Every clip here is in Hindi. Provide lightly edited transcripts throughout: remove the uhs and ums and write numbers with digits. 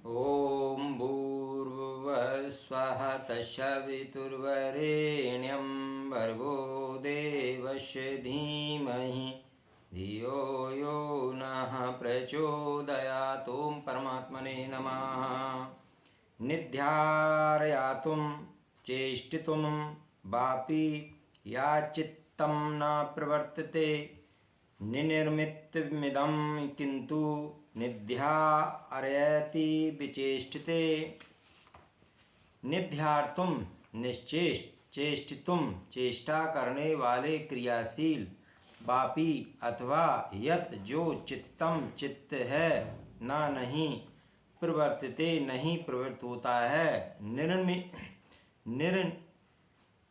ॐ भूर्भुवस्वः तत्सवितुर्वरेण्यं भर्गो देवस्य धीमहि धियो यो नः प्रचोदयात्। ॐ परमात्मने नमः। निध्यारयातुं चेष्टितुं वापि याचित्तं न प्रवर्तते निनिर्मितमिदं किन्तु निध्यारयति विचेष्टिते। निध्यार्तुम चेष्टितुम चेष्टा करने वाले क्रियाशील, वापी अथवा यत जो चित्तम चित्त है, ना नहीं प्रवर्तते नहीं प्रवृत्त होता है।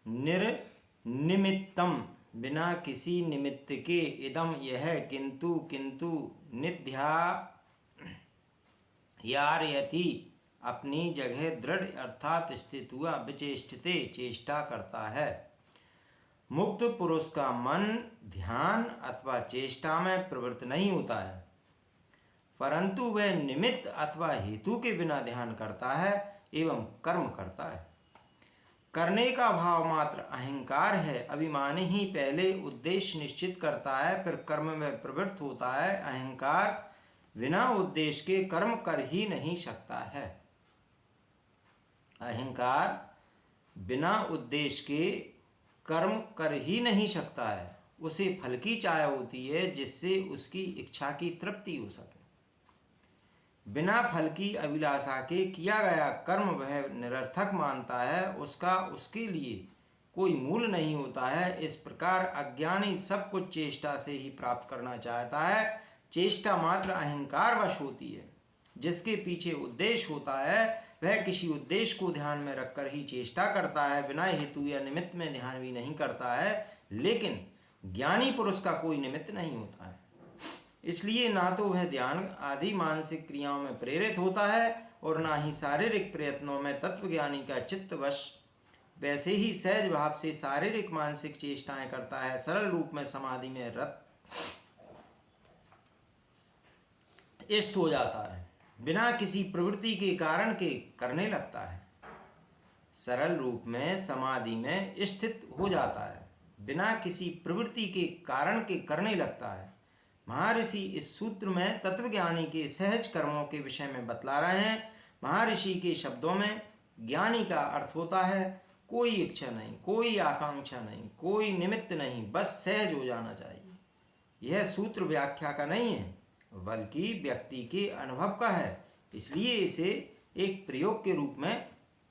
निर्निमित्तम बिना किसी निमित्त के, इदम यह, किंतु किंतु निध्यारयति अपनी जगह दृढ़ अर्थात स्थित हुआ, विचेष्टिते चेष्टा करता है। मुक्त पुरुष का मन ध्यान अथवा चेष्टा में प्रवृत्त नहीं होता है, परंतु वह निमित्त अथवा हेतु के बिना ध्यान करता है एवं कर्म करता है। करने का भाव मात्र अहंकार है। अभिमानी ही पहले उद्देश्य निश्चित करता है, फिर कर्म में प्रवृत्त होता है। अहंकार बिना उद्देश्य के कर्म कर ही नहीं सकता है। अहंकार बिना उद्देश्य के कर्म कर ही नहीं सकता है। उसे फल की चाह होती है जिससे उसकी इच्छा की तृप्ति हो सके। बिना फल की अभिलाषा के किया गया कर्म वह निरर्थक मानता है, उसका उसके लिए कोई मूल नहीं होता है। इस प्रकार अज्ञानी सब कुछ चेष्टा से ही प्राप्त करना चाहता है। चेष्टा मात्र अहंकार वश होती है। जिसके पीछे उद्देश्य होता है वह किसी उद्देश्य को ध्यान में रखकर ही चेष्टा करता है, बिना हेतु या निमित्त में ध्यान भी नहीं करता है। लेकिन ज्ञानी पुरुष का कोई निमित्त नहीं होता है, इसलिए ना तो वह ध्यान आदि मानसिक क्रियाओं में प्रेरित होता है और ना ही शारीरिक प्रयत्नों में। तत्वज्ञानी का चित्त वश वैसे ही सहज भाव से शारीरिक मानसिक चेष्टाएं करता है, सरल रूप में समाधि में रत स्थित हो जाता है, बिना किसी प्रवृत्ति के कारण के करने लगता है। सरल रूप में समाधि में स्थित हो जाता है, बिना किसी प्रवृत्ति के कारण के करने लगता है। महर्षि इस सूत्र में तत्वज्ञानी के सहज कर्मों के विषय में बतला रहे हैं। महर्षि के शब्दों में ज्ञानी का अर्थ होता है कोई इच्छा नहीं, कोई आकांक्षा नहीं, कोई निमित्त नहीं, बस सहज हो जाना चाहिए। यह सूत्र व्याख्या का नहीं है, बल्कि व्यक्ति के अनुभव का है, इसलिए इसे एक प्रयोग के रूप में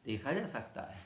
देखा जा सकता है।